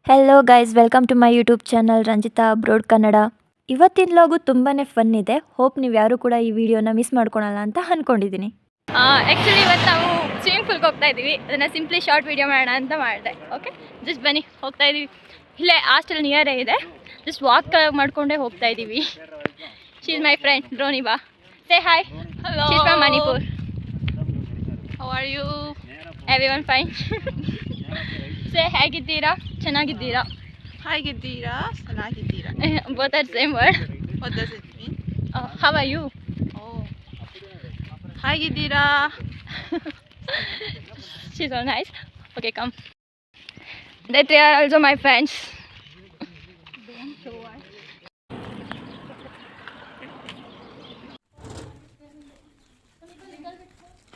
Hello guys, welcome to my YouTube channel Ranjita abroad Kannada. ಇವತ್ತಿನ log ತುಂಬಾ fun ಇದೆ. Hope ನೀವು ಯಾರು ಕೂಡ ಈ ವಿಡಿಯೋನ ಮಿಸ್ ಮಾಡ್ಕೊಳಲ್ಲ ಅಂತ ಅಂದ್ಕೊಂಡಿದ್ದೀನಿ. ಆ್ಯಕ್ಚುಲಿ ಇವತ್ತು ನಾವು ಸ್ವಿಮ್ಮಿಂಗ್ ಪೂಲ್ಗೆ ಹೋಗ್ತಾ ಇದ್ದೀವಿ. ಅದನ್ನು ಸಿಂಪ್ಲಿ ಶಾರ್ಟ್ ವೀಡಿಯೋ ಮಾಡೋಣ ಅಂತ ಮಾಡಿದೆ. ಓಕೆ, ಜಸ್ಟ್ ಬನ್ನಿ, ಹೋಗ್ತಾ ಇದ್ದೀವಿ. ಇಲ್ಲೇ ಹಾಸ್ಟೆಲ್ ನಿಯರೇ ಇದೆ. ಜಸ್ಟ್ ವಾಕ್ ಮಾಡ್ಕೊಂಡೇ ಹೋಗ್ತಾ ಇದ್ದೀವಿ. She is my friend Roniba. Say hi. Hello. She is from Manipur. How are you? Everyone fine. Say ಹೇಗಿದ್ದೀರಾ? ಚೆನ್ನಾಗಿದ್ದೀರಾ? ಹೇಗಿದ್ದೀರಾ? ಚೆನ್ನಾಗಿದ್ದೀರಾ? Both are same word. What does it mean? How are you? Oh. ಹೇಗಿದ್ದೀರಾ? She's so nice. Okay, come. They three are also my friends.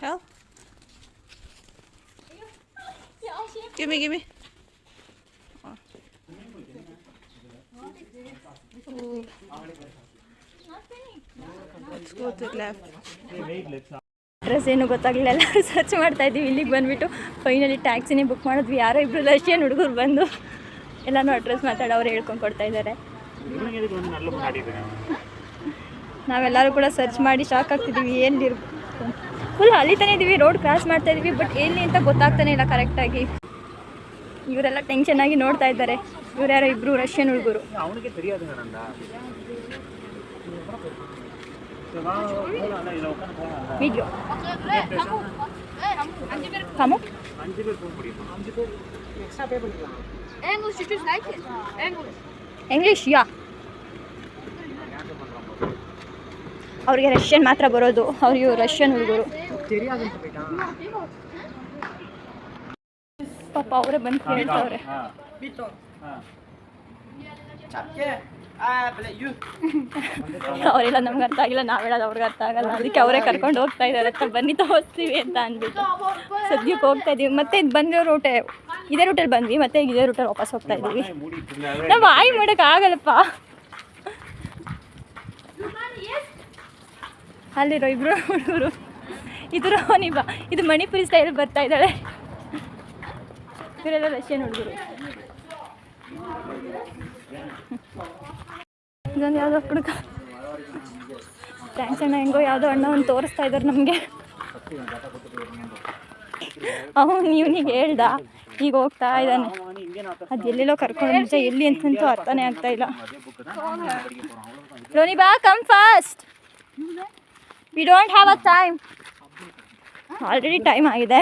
Help. Give me. Oh. Ooh. Let's go to the left. Address ಏನು ಗೊತ್ತಾಗಲಿಲ್ಲ. ಎಲ್ಲರೂ search ಮಾಡ್ತಾ ಇದ್ದೀವಿ. ಇಲ್ಲಿಗೆ ಬಂದುಬಿಟ್ಟು finally ಟ್ಯಾಕ್ಸಿನೇ book ಮಾಡಿದ್ವಿ. ಯಾರೋ ಇಬ್ಬರು ರಷ್ಯನ್ ಹುಡುಗರು ಬಂದು ಎಲ್ಲನೂ ಅಡ್ರೆಸ್ ಮಾತಾಡಿ ಅವ್ರು ಹೇಳ್ಕೊಂಡು ಕೊಡ್ತಾ ಇದ್ದಾರೆ. ನಾವೆಲ್ಲರೂ ಕೂಡ ಸರ್ಚ್ ಮಾಡಿ ಶಾಕ್ ಆಗ್ತಿದ್ದೀವಿ. ಎಲ್ಲಿ ಫುಲ್ ಅಲಿತಾನೆ ಇದ್ದೀವಿ, ರೋಡ್ ಕ್ರಾಸ್ ಮಾಡ್ತಾ ಇದ್ದೀವಿ, ಬಟ್ ಎಲ್ಲಿ ಅಂತ ಗೊತ್ತಾಗ್ತಾನೆ ಇಲ್ಲ ಕರೆಕ್ಟಾಗಿ. ಇವರೆಲ್ಲ ಟೆನ್ಷನ್ ಆಗಿ ನೋಡ್ತಾ ಇದ್ದಾರೆ. ಇವ್ರು ಯಾರೋ ಇಬ್ಬರು ರಷ್ಯನ್ ಹುಡುಗರು. ವಿಡಿಯೋ ಕಾಮು ಇಂಗ್ಲೀಷ್ ಯಾ. ಅವ್ರಿಗೆ ರಷ್ಯನ್ ಮಾತ್ರ ಬರೋದು. ಅವ್ರಿಗೆ ರಷ್ಯನ್ ಹುಡುಗರು ಪಾಪ ಅವರೇ ಬಂದು ಕೇಳ್ತಾವ್ರೆ. ಅವರೆಲ್ಲ ನಮ್ಗೆ ಅರ್ಥ ಆಗಿಲ್ಲ, ನಾವು ಹೇಳೋದು ಅವ್ರಿಗೆ ಅರ್ಥ ಆಗಲ್ಲ. ಅದಕ್ಕೆ ಅವರೇ ಕರ್ಕೊಂಡು ಹೋಗ್ತಾ ಇದ್ದಾರೆ. ಬನ್ನಿ ತೋರಿಸ್ತೀವಿ ಅಂತ ಅಂದ್ಬಿಟ್ಟು ಸದ್ಯಕ್ಕೆ ಹೋಗ್ತಾ ಇದ್ದೀವಿ. ಮತ್ತೆ ಇದು ಬಂದಿರೋ ರೂಟೇ, ಇದೇ ರೂಟಲ್ಲಿ ಬಂದ್ವಿ, ಮತ್ತೆ ಇದೇ ರೂಟಲ್ಲಿ ವಾಪಸ್ ಹೋಗ್ತಾ ಇದ್ದೀವಿ. ನಾವು ಆಯ್ ಮಾಡೋಕೆ ಆಗಲ್ಲಪ್ಪ. ಅಲ್ಲಿರೋ ಇಬ್ಬರು ಹುಡುಗರು, ಇದು ರೋನಿಬಾ, ಇದು ಮಣಿಪುರಿ ಸ್ಟೈಲ್ ಬರ್ತಾ ಇದ್ದಾಳೆ. ಇವರೆಲ್ಲ ರಷ್ಯನ್ ಹುಡುಗರು. ಇದೊಂದು ಯಾವುದೋ ಹುಡುಗ ಥ್ಯಾಂಕ್ಸ್ ಅಣ್ಣ, ಹೆಂಗೋ ಯಾವುದೋ ಅಣ್ಣ ಒಂದು ತೋರಿಸ್ತಾ ಇದ್ದಾರೆ ನಮಗೆ. ಅವನು ಇವನಿಗೆ ಹೇಳ್ದ, ಈಗ ಹೋಗ್ತಾ ಇದ್ದಾನೆ. ಅದು ಎಲ್ಲೆಲ್ಲೋ ಕರ್ಕೊಂಡು ನಿಜ ಎಲ್ಲಿ ಅಂತಂತೂ ಅರ್ಥನೇ ಆಗ್ತಾ ಇಲ್ಲ. Roniba come fast, we don't have a time. Already time ಆಗಿದೆ.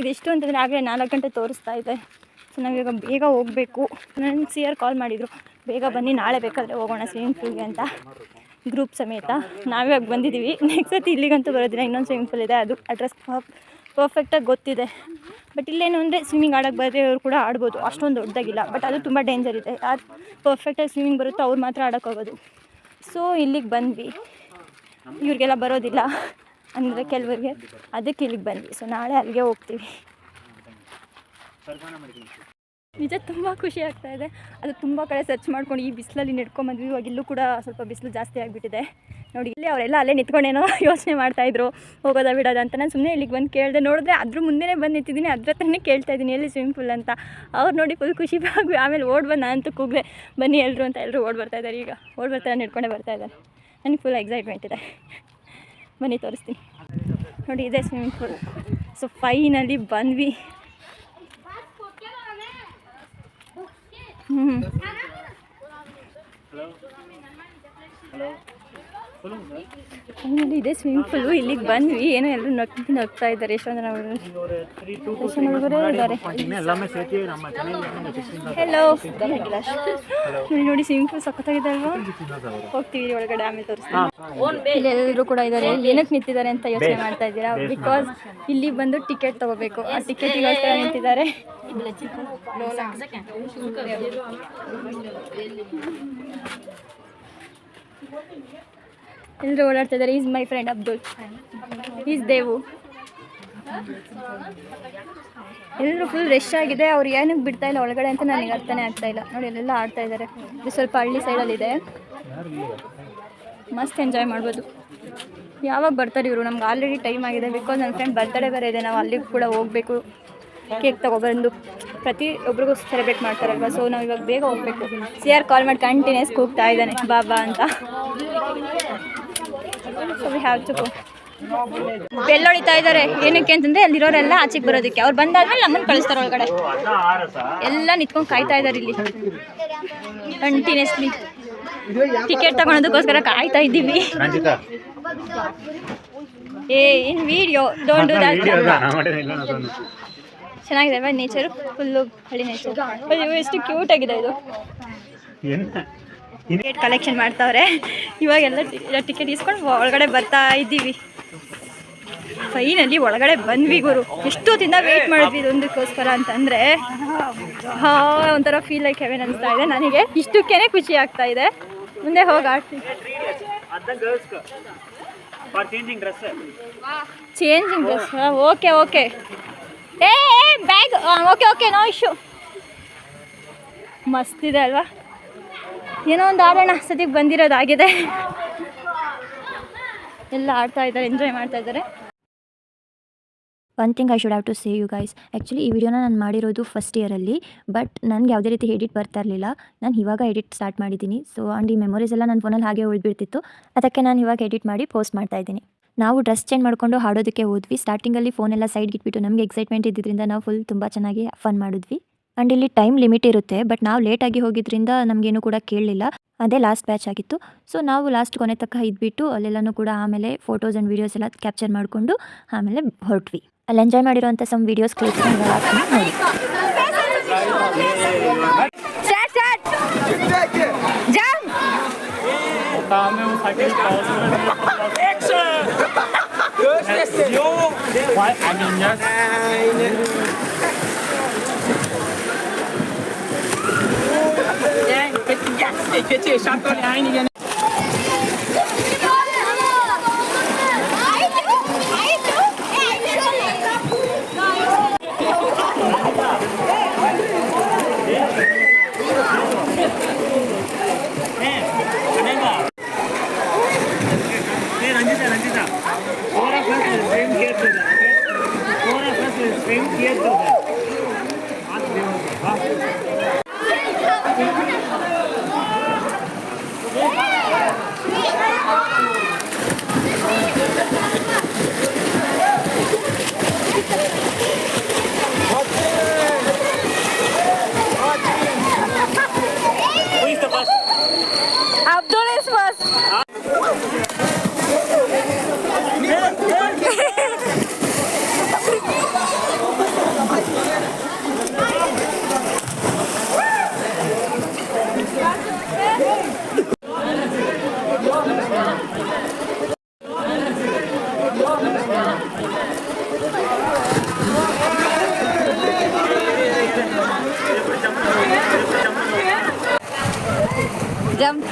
ಇದೆಷ್ಟು ಅಂತಂದರೆ ಆಗಲೇ 4 ಗಂಟೆ ತೋರಿಸ್ತಾ ಇದೆ. ಸೊ ನಾವೀಗ ಬೇಗ ಹೋಗಬೇಕು. ನನ್ನ ಸಿಯರ್ ಕಾಲ್ ಮಾಡಿದರು, ಬೇಗ ಬನ್ನಿ, ನಾಳೆ ಬೇಕಾದರೆ ಹೋಗೋಣ ಸ್ವಿಮ್ಮಿಂಗ್ ಪೂಲ್ಗೆ ಅಂತ, ಗ್ರೂಪ್ ಸಮೇತ. ನಾವಿವಾಗ ಬಂದಿದ್ದೀವಿ. ನೆಕ್ಸ್ಟ್ ಸತಿ ಇಲ್ಲಿಗಂತೂ ಬರೋದಿಲ್ಲ. ಇನ್ನೊಂದು ಸ್ವಿಮ್ಮಿಂಗ್ ಪೂಲ್ ಇದೆ, ಅದು ಅಡ್ರೆಸ್ ಪರ್ಫೆಕ್ಟಾಗಿ ಗೊತ್ತಿದೆ. ಬಟ್ ಇಲ್ಲೇನು ಅಂದರೆ ಸ್ವಿಮ್ಮಿಂಗ್ ಆಡೋಕ್ಕೆ ಬರೋರು ಕೂಡ ಆಡ್ಬೋದು, ಅಷ್ಟೊಂದು ದೊಡ್ಡದಾಗಿಲ್ಲ. ಬಟ್ ಅದು ತುಂಬ ಡೇಂಜರ್ ಇದೆ. ಯಾರು ಪರ್ಫೆಕ್ಟಾಗಿ ಸ್ವಿಮ್ಮಿಂಗ್ ಬರುತ್ತೋ ಅವ್ರು ಮಾತ್ರ ಆಡೋಕ್ಕೋಗೋದು. ಸೊ ಇಲ್ಲಿಗೆ ಬಂದ್ವಿ. ಇವ್ರಿಗೆಲ್ಲ ಬರೋದಿಲ್ಲ ಅಂದರೆ ಕೆಲವರಿಗೆ, ಅದಕ್ಕೆ ಇಲ್ಲಿಗೆ ಬಂದ್ವಿ. ಸೊ ನಾಳೆ ಅಲ್ಲಿಗೆ ಹೋಗ್ತೀವಿ. ನಿಜ ತುಂಬ ಖುಷಿ ಆಗ್ತಾ ಇದೆ. ಅದು ತುಂಬ ಕಡೆ ಸರ್ಚ್ ಮಾಡ್ಕೊಂಡು ಈ ಬಿಸಿಲಲ್ಲಿ ನಡ್ಕೊಂಬಂದ್ವಿ. ಇವಾಗ ಇಲ್ಲೂ ಕೂಡ ಸ್ವಲ್ಪ ಬಿಸಿಲು ಜಾಸ್ತಿ ಆಗಿಬಿಟ್ಟಿದೆ ನೋಡಿ. ಇಲ್ಲಿ ಅವರೆಲ್ಲ ಅಲ್ಲೇ ನಿಂತ್ಕೊಂಡೇನೋ ಯೋಚನೆ ಮಾಡ್ತಾಯಿದ್ರು, ಹೋಗೋದಾ ಬಿಡೋದ ಅಂತ. ನಾನು ಸುಮ್ಮನೆ ಇಲ್ಲಿಗೆ ಬಂದು ಕೇಳಿದೆ. ನೋಡಿದ್ರೆ ಅದ್ರ ಮುಂದೆನೇ ಬಂದು ನಿಂತಿದ್ದೀನಿ, ಅದ್ರ ಹತ್ರನೇ ಕೇಳ್ತಾ ಇದ್ದೀನಿ ಎಲ್ಲಿ ಸ್ವಿಮ್ಮಿಂಗ್ ಪೂಲ್ ಅಂತ. ಅವ್ರು ನೋಡಿ ಫುಲ್ ಖುಷಿ ಆಗಿ ಆಮೇಲೆ ಓಡ್ ಬಂದು ನಾನಂತೂ ಕೂಗಲೆ ಬನ್ನಿ ಎಲ್ಲರೂ ಅಂತ. ಎಲ್ಲರೂ ಓಡ್ ಬರ್ತಾಯಿದ್ದಾರೆ. ಈಗ ಓಡ್ ಬರ್ತಾರೆ, ನಡ್ಕೊಂಡೇ ಬರ್ತಾಯಿದ್ದಾರೆ. ನನಗೆ ಫುಲ್ ಎಕ್ಸೈಟ್ಮೆಂಟ್ ಇದೆ. ಬನ್ನಿ ತೋರಿಸ್ತೀನಿ ನೋಡಿ, ಇದೆ ಸ್ವಿಮ್ಮಿಂಗ್ ಪೂಲ್. ಸೊ ಫೈನಲಿ ಬಂದ್ವಿ. ಫೈನಲಿ ಇದೆ ಸ್ವಿಮ್ಮಿಂಗ್ ಪೂಲು. ಇಲ್ಲಿಗೆ ಬಂದ್ವಿ. ಏನೋ ಎಲ್ಲರೂ ನಗ್ತಾ ಇದ್ದಾರೆ. ಎಷ್ಟೊಂದು ಹುಡುಗರೇ ಇದ್ದಾರೆ. ಹೆಲೋ ನೋಡಿ, ಸ್ವಿಮ್ಮಿಂಗ್ ಪೂಲ್ ಸಖತ್ತಾಗಿದೆ ಅಲ್ವಾ? ಹೋಗ್ತೀವಿ ಒಳಗಡೆ, ಆಮೇಲೆ ತೋರಿಸ್ತೀನಿ. ಇಲ್ಲಿ ಎಲ್ಲರೂ ಕೂಡ ಇದ್ದಾರೆ. ಏನಕ್ಕೆ ನಿಂತಿದ್ದಾರೆ ಅಂತ ಯೋಚನೆ ಮಾಡ್ತಾ ಇದ್ದೀರಾ? ಬಿಕಾಸ್ ಇಲ್ಲಿ ಬಂದು ಟಿಕೆಟ್ ತೊಗೋಬೇಕು. ಆ ಟಿಕೆಟಿಗೋಸ್ಕರ ನಿಂತಿದ್ದಾರೆ. ಎಲ್ಲರೂ ಓಡಾಡ್ತಾ ಇದ್ದಾರೆ. Is my friend Abdul, is Devu. ಎಲ್ಲರೂ ಫುಲ್ ರಶ್ ಆಗಿದೆ. ಅವ್ರು ಏನಕ್ಕೆ ಬಿಡ್ತಾ ಇಲ್ಲ ಒಳಗಡೆ ಅಂತ ನನಗೆ ಅರ್ಥನೇ ಆಗ್ತಾ ಇಲ್ಲ. ನೋಡಿ ಅಲ್ಲೆಲ್ಲ ಆಡ್ತಾ ಇದ್ದಾರೆ. ಇದು ಸ್ವಲ್ಪ ಹಳ್ಳಿ ಸೈಡಲ್ಲಿದೆ, ಮಸ್ತ್ ಎಂಜಾಯ್ ಮಾಡ್ಬೋದು. ಯಾವಾಗ ಬರ್ತಾರೆ ಇವರು? ನಮ್ಗೆ ಆಲ್ರೆಡಿ ಟೈಮ್ ಆಗಿದೆ. ಬಿಕಾಸ್ ನನ್ನ ಫ್ರೆಂಡ್ ಬರ್ತಡೇ ಬೇರೆ ಇದೆ, ನಾವು ಅಲ್ಲಿಗೆ ಕೂಡ ಹೋಗಬೇಕು. ಕೇಕ್ ತೊಗೊಬಂದು ಪ್ರತಿಯೊಬ್ಬರಿಗೂ ಸೆಲೆಬ್ರೇಟ್ ಮಾಡ್ತಾರಲ್ವ. ಸೊ ನಾವು ಇವಾಗ ಬೇಗ ಹೋಗಬೇಕು. ಸಿಆರ್ ಕಾಲ್ ಮಾಡಿ ಕಂಟಿನ್ಯೂಸ್ ಕೂಗ್ತಾ ಇದ್ದಾನೆ ಬಾಬಾ ಅಂತ. So we have to go. Bell ಹೊಡಿತಾ ಇದ್ದಾರೆ ಏನಕ್ಕೆ ಅಂತಂದರೆ ಅಲ್ಲಿರೋರೆಲ್ಲ ಆಚೆಗೆ ಬರೋದಕ್ಕೆ. ಅವ್ರು ಬಂದಾದ್ಮೇಲೆ ನಮ್ಮನ್ನು ಕಳಿಸ್ತಾರೆ ಒಳಗಡೆ. ಎಲ್ಲ ನಿಂತ್ಕೊಂಡು ಕಾಯ್ತಾ ಇದ್ದಾರೆ ಇಲ್ಲಿ ಕಂಟಿನ್ಯೂಸ್ಲಿ. ಟಿಕೆಟ್ ತಗೊಳೋದಕ್ಕೋಸ್ಕರ ಕಾಯ್ತಾ ಇದ್ದೀವಿ. ಇನ್ ವಿಡಿಯೋ ಡೋಂಟ್ ಡೂ ದ್ಯಾಟ್. ಚೆನ್ನಾಗಿದೆ ಅಲ್ವಾ ನೇಚರು, ಫುಲ್ಲು ಹಳ್ಳಿ ನೇಚರ್. ಅಯ್ಯೋ ಎಷ್ಟು ಕ್ಯೂಟ್ ಆಗಿದೆ ಇದು. ಟಿಕೆಟ್ ಕಲೆಕ್ಷನ್ ಮಾಡ್ತಾವ್ರೆ. ಇವಾಗೆಲ್ಲ ಟಿಕೆಟ್ ಇಸ್ಕೊಂಡು ಒಳಗಡೆ ಬರ್ತಾ ಇದ್ದೀವಿ. ಫೈನಲ್ಲಿ ಒಳಗಡೆ ಬಂದ್ವಿ ಗುರು. ಎಷ್ಟೊತ್ತಿಂದ ವೆಯ್ಟ್ ಮಾಡಿದ್ವಿ ಇದೊಂದಕ್ಕೋಸ್ಕರ ಅಂತಂದರೆ ಒಂಥರ ಫೀಲ್ ಲೈಕ್ ಹೆವೆನ್ ಅನಿಸ್ತಾ ಇದೆ ನನಗೆ. ಇಷ್ಟಕ್ಕೇ ಖುಷಿ ಆಗ್ತಾ ಇದೆ. ಮುಂದೆ ಹೋಗಿ ಆಡ್ತೀವಿ. Changing dress okay okay. Bag okay no issue. ಮಸ್ತಿದೆ ಅಲ್ವಾ. ಏನೋ ಒಂದು ಆಡೋಣ ಸದ್ಯಕ್ಕೆ ಬಂದಿರೋದಾಗಿದೆ. ಎಲ್ಲ ಆಡ್ತಾ ಇದ್ದಾರೆ, ಎಂಜಾಯ್ ಮಾಡ್ತಾ ಇದ್ದಾರೆ. One thing I should have to say you guys, actually ಈ ವಿಡಿಯೋನ ನಾನು ಮಾಡಿರೋದು ಫಸ್ಟ್ ಇಯರಲ್ಲಿ. ಬಟ್ ನನಗೆ ಯಾವುದೇ ರೀತಿ ಎಡಿಟ್ ಬರ್ತಾ ಇರಲಿಲ್ಲ. ನಾನು ಇವಾಗ ಎಡಿಟ್ ಸ್ಟಾರ್ಟ್ ಮಾಡಿದ್ದೀನಿ. ಸೊ ಆ್ಯಂಡ್ ಈ ಮೆಮೊರೀಸ್ ಎಲ್ಲ ನನ್ನ ಫೋನಲ್ಲಿ ಹಾಗೆ ಉಳಿದ್ಬಿಡ್ತಿತ್ತು. ಅದಕ್ಕೆ ನಾನು ಇವಾಗ ಎಡಿಟ್ ಮಾಡಿ ಪೋಸ್ಟ್ ಮಾಡ್ತಾ ಇದ್ದೀನಿ. ನಾವು ಡ್ರೆಸ್ ಚೇಂಜ್ ಮಾಡಿಕೊಂಡು ಹಾಡೋದಕ್ಕೆ ಹೋದ್ವಿ. ಸ್ಟಾರ್ಟಿಂಗಲ್ಲಿ ಫೋನೆಲ್ಲ ಸೈಡ್ಗೆ ಇಟ್ಬಿಟ್ಟು ನಮಗೆ ಎಕ್ಸೈಟ್ಮೆಂಟ್ ಇದ್ದಿದ್ದರಿಂದ ನಾವು ಫುಲ್ ತುಂಬ ಚೆನ್ನಾಗಿ ಫನ್ ಮಾಡಿದ್ವಿ. ಆ್ಯಂಡ್ ಇಲ್ಲಿ ಟೈಮ್ ಲಿಮಿಟ್ ಇರುತ್ತೆ. ಬಟ್ ನಾವು ಲೇಟಾಗಿ ಹೋಗಿದ್ದರಿಂದ ನಮಗೇನು ಕೂಡ ಕೇಳಲಿಲ್ಲ. ಅದೇ ಲಾಸ್ಟ್ ಬ್ಯಾಚ್ ಆಗಿತ್ತು. ಸೊ ನಾವು ಲಾಸ್ಟ್ ಕೊನೆ ತನಕ ಇದ್ಬಿಟ್ಟು ಅಲ್ಲೆಲ್ಲನೂ ಕೂಡ ಆಮೇಲೆ ಫೋಟೋಸ್ ಆ್ಯಂಡ್ ವೀಡಿಯೋಸ್ ಎಲ್ಲ ಕ್ಯಾಪ್ಚರ್ ಮಾಡಿಕೊಂಡು ಆಮೇಲೆ ಹೊರಟ್ವಿ. ಅಲ್ಲಿ ಎಂಜಾಯ್ ಮಾಡಿರೋಂಥ ಸಮ್ ವೀಡಿಯೋಸ್ ಕ್ಲಿಪ್ಸ್ ನೋಡಿ. Abdul is first. Jump.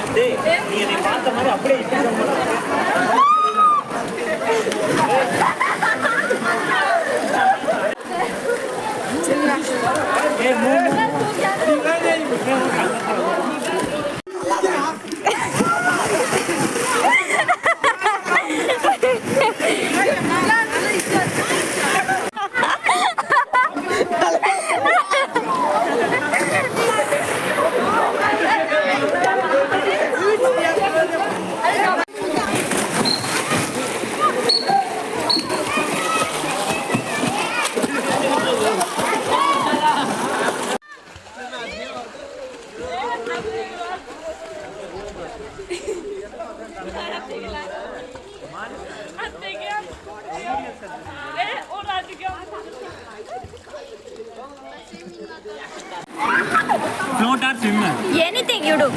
Float or swim? Anything you do.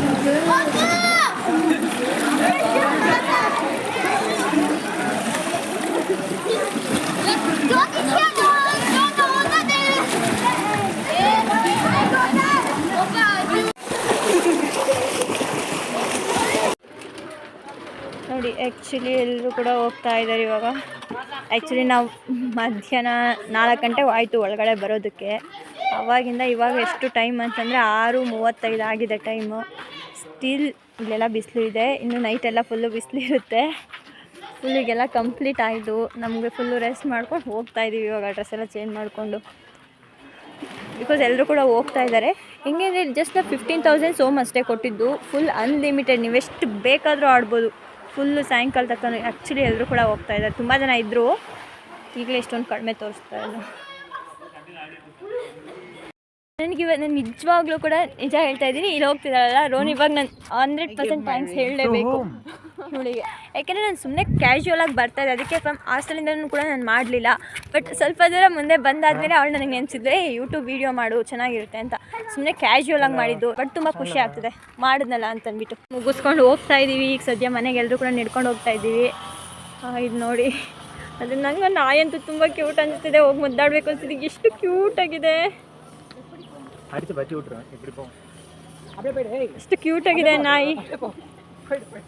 ನೋಡಿ ಆ್ಯಕ್ಚುಲಿ ಎಲ್ಲರೂ ಕೂಡ ಹೋಗ್ತಾ ಇದ್ದಾರೆ ಇವಾಗ. ಆ್ಯಕ್ಚುಲಿ ನಾವು ಮಧ್ಯಾಹ್ನ 4 ಗಂಟೆ ಆಯಿತು ಒಳಗಡೆ ಬರೋದಕ್ಕೆ. ಆವಾಗಿಂದ ಇವಾಗ ಎಷ್ಟು ಟೈಮ್ ಅಂತಂದರೆ 6:35 ಆಗಿದೆ ಟೈಮು. ಸ್ಟಿಲ್ ಇಲ್ಲೆಲ್ಲ ಬಿಸಿಲು ಇದೆ. ಇನ್ನು ನೈಟೆಲ್ಲ ಫುಲ್ಲು ಬಿಸಿಲು ಇರುತ್ತೆ. ಫುಲ್ಲಿಗೆಲ್ಲ ಕಂಪ್ಲೀಟ್ ಆಯಿತು. ನಮಗೆ ಫುಲ್ಲು ರೆಸ್ಟ್ ಮಾಡ್ಕೊಂಡು ಹೋಗ್ತಾಯಿದ್ದೀವಿ ಇವಾಗ ಡ್ರೆಸ್ ಎಲ್ಲ ಚೇಂಜ್ ಮಾಡಿಕೊಂಡು. ಬಿಕಾಸ್ ಎಲ್ಲರೂ ಕೂಡ ಹೋಗ್ತಾ ಇದ್ದಾರೆ. ಹೆಂಗೆ ಅಂದರೆ ಜಸ್ಟ್ 15,000 ಸೋಮ್ ಅಷ್ಟೇ ಕೊಟ್ಟಿದ್ದು. ಫುಲ್ ಅನ್ಲಿಮಿಟೆಡ್, ನೀವು ಎಷ್ಟು ಬೇಕಾದರೂ ಆಡ್ಬೋದು. ಫುಲ್ಲು ಸಾಯಂಕಾಲ ತನಕ ಆ್ಯಕ್ಚುಲಿ ಎಲ್ಲರೂ ಕೂಡ ಹೋಗ್ತಾ ಇದ್ದಾರೆ. ತುಂಬ ಜನ ಇದ್ದರು, ಈಗಲೇ ಎಷ್ಟೊಂದು ಕಡಿಮೆ ತೋರಿಸ್ತಾ ಇಲ್ಲ. ನಾನು ನಿಜವಾಗ್ಲೂ ಕೂಡ ನಿಜ ಹೇಳ್ತಾ ಇದ್ದೀನಿ, ಇಲ್ಲಿ ಹೋಗ್ತಿದ್ದಾರಲ್ಲ ರೋನ್, ಇವಾಗ ನಾನು 100% ಥ್ಯಾಂಕ್ಸ್ ಹೇಳಲೇಬೇಕು ಇವಳಿಗೆ. ಯಾಕೆಂದರೆ ನಾನು ಸುಮ್ಮನೆ ಕ್ಯಾಶುವಲಾಗಿ ಬರ್ತಾಯಿದ್ದೆ, ಅದಕ್ಕೆ ಫ್ರಮ್ ಹಾಸ್ಟೆಲಿಂದನೂ ಕೂಡ ನಾನು ಮಾಡಲಿಲ್ಲ. ಬಟ್ ಸ್ವಲ್ಪ ದೂರ ಮುಂದೆ ಬಂದಾದಮೇಲೆ ಅವಳು ನನಗೆ ನೆನೆಸಿದ್ರೆ ಯೂಟ್ಯೂಬ್ ವೀಡಿಯೋ ಮಾಡು ಚೆನ್ನಾಗಿರುತ್ತೆ ಅಂತ. ಸುಮ್ಮನೆ ಕ್ಯಾಶುವಲಾಗಿ ಮಾಡಿದ್ದು, ಬಟ್ ತುಂಬ ಖುಷಿ ಆಗ್ತಿದೆ ಮಾಡಿದ್ನಲ್ಲ ಅಂತಂದ್ಬಿಟ್ಟು. ಮುಗಿಸ್ಕೊಂಡು ಹೋಗ್ತಾ ಇದ್ದೀವಿ. ಈಗ ಸದ್ಯ ಮನೆಗೆ ಎಲ್ಲರೂ ಕೂಡ ನಡ್ಕೊಂಡು ಹೋಗ್ತಾ ಇದ್ದೀವಿ. ಇದು ನೋಡಿ, ಅದು ನನಗೆ ನಾಯಂತೂ ತುಂಬ ಕ್ಯೂಟ್ ಅನಿಸ್ತಿದೆ. ಹೋಗಿ ಮುದ್ದಾಡಬೇಕು ಅನಿಸ್ತಿದೆ, ಎಷ್ಟು ಕ್ಯೂಟಾಗಿದೆ, ಎಷ್ಟು ಕ್ಯೂಟಾಗಿದೆ ನಾಯಿ.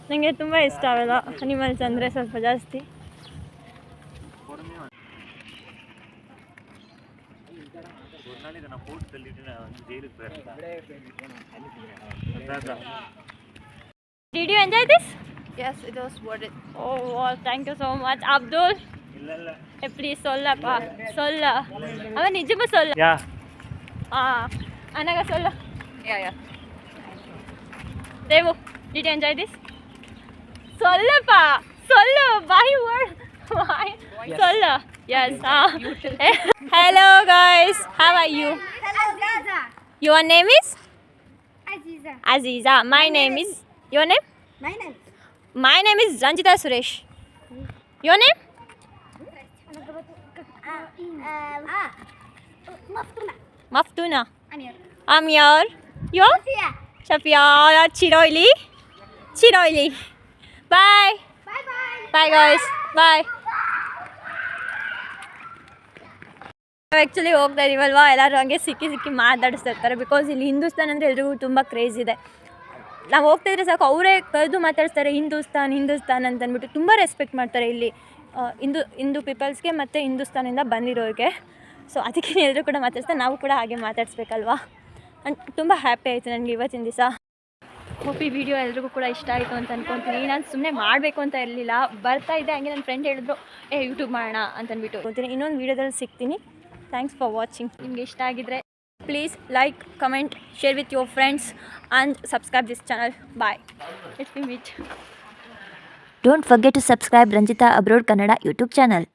ನನಗೆ ತುಂಬ ಇಷ್ಟ ಅವೆಲ್ಲ ಅನಿಮಲ್ಸ್ ಅಂದರೆ ಸ್ವಲ್ಪ ಜಾಸ್ತಿ. Did you enjoy this? Yes, it was worth it. Oh, wow, thank you so much. Abdul, please sollappa. Solla. Ava nijama solla. Yeah. Anaga solla. Yeah. Devu, did you enjoy this? Sollappa. Sollu. Why word? Why? Yes. Solla. Yes. Hello guys. How are you? Aziza. Your name is? Aziza. Aziza. My name is. Your name? My name. My name is Ranjita Suresh. Your name? Maftuna. Maftuna. Amir. Amir. Your? Sophia. Shafia. Chiroili. Chiroili. Bye. Bye bye. Bye guys. Bye. Actually ಹೋಗ್ತಾ ಇದೀವಲ್ವಾ, ಎಲ್ಲರೂ ಹಂಗೆ ಸಿಕ್ಕಿ ಮಾತಾಡಿಸ್ತಾ ಇರ್ತಾರೆ. Because ಇಲ್ಲಿ ಹಿಂದೂಸ್ತಾನ್ ಅಂದರೆ ಎಲ್ರಿಗೂ ತುಂಬ craze ಇದೆ. ನಾವು ಹೋಗ್ತಾಯಿದ್ರೆ ಸಾಕು ಅವರೇ ಕರೆದು ಮಾತಾಡಿಸ್ತಾರೆ, ಹಿಂದೂಸ್ತಾನ್ ಅಂತಂದ್ಬಿಟ್ಟು ತುಂಬ ರೆಸ್ಪೆಕ್ಟ್ ಮಾಡ್ತಾರೆ ಇಲ್ಲಿ ಹಿಂದೂ ಪೀಪಲ್ಸ್ಗೆ ಮತ್ತು ಹಿಂದೂಸ್ತಾನಿಂದ ಬಂದಿರೋರಿಗೆ. ಸೊ ಅದಕ್ಕೆ ಎಲ್ಲರೂ ಕೂಡ ಮಾತಾಡಿಸ್ತಾರೆ, ನಾವು ಕೂಡ ಹಾಗೆ ಮಾತಾಡಿಸ್ಬೇಕಲ್ವಾ. ತುಂಬ ಹ್ಯಾಪಿ ಆಯಿತು ನನಗೆ ಇವತ್ತಿನ ದಿವಸ. ಹೋಪ್ ಈ ವಿಡಿಯೋ ಎಲ್ರಿಗೂ ಕೂಡ ಇಷ್ಟ ಆಯಿತು ಅಂತ ಅನ್ಕೊತೀನಿ. ನಾನು ಸುಮ್ಮನೆ ಮಾಡಬೇಕು ಅಂತ ಇರಲಿಲ್ಲ, ಬರ್ತಾ ಇದ್ದೆ ಹಂಗೆ ನನ್ನ ಫ್ರೆಂಡ್ ಹೇಳಿದ್ರು ಯೂಟ್ಯೂಬ್ ಮಾಡೋಣ ಅಂತಂದ್ಬಿಟ್ಟು ಹೋಗ್ತೀನಿ. ಇನ್ನೊಂದು ವೀಡಿಯೋದಲ್ಲಿ ಸಿಗ್ತೀನಿ. Thanks for watching. ನಿಮಗೆ ಇಷ್ಟ ಆಗಿದ್ರೆ please like, comment, share with your friends and subscribe this channel. Bye. Let's meet. Don't forget to subscribe Ranjita Abroad Kannada YouTube channel.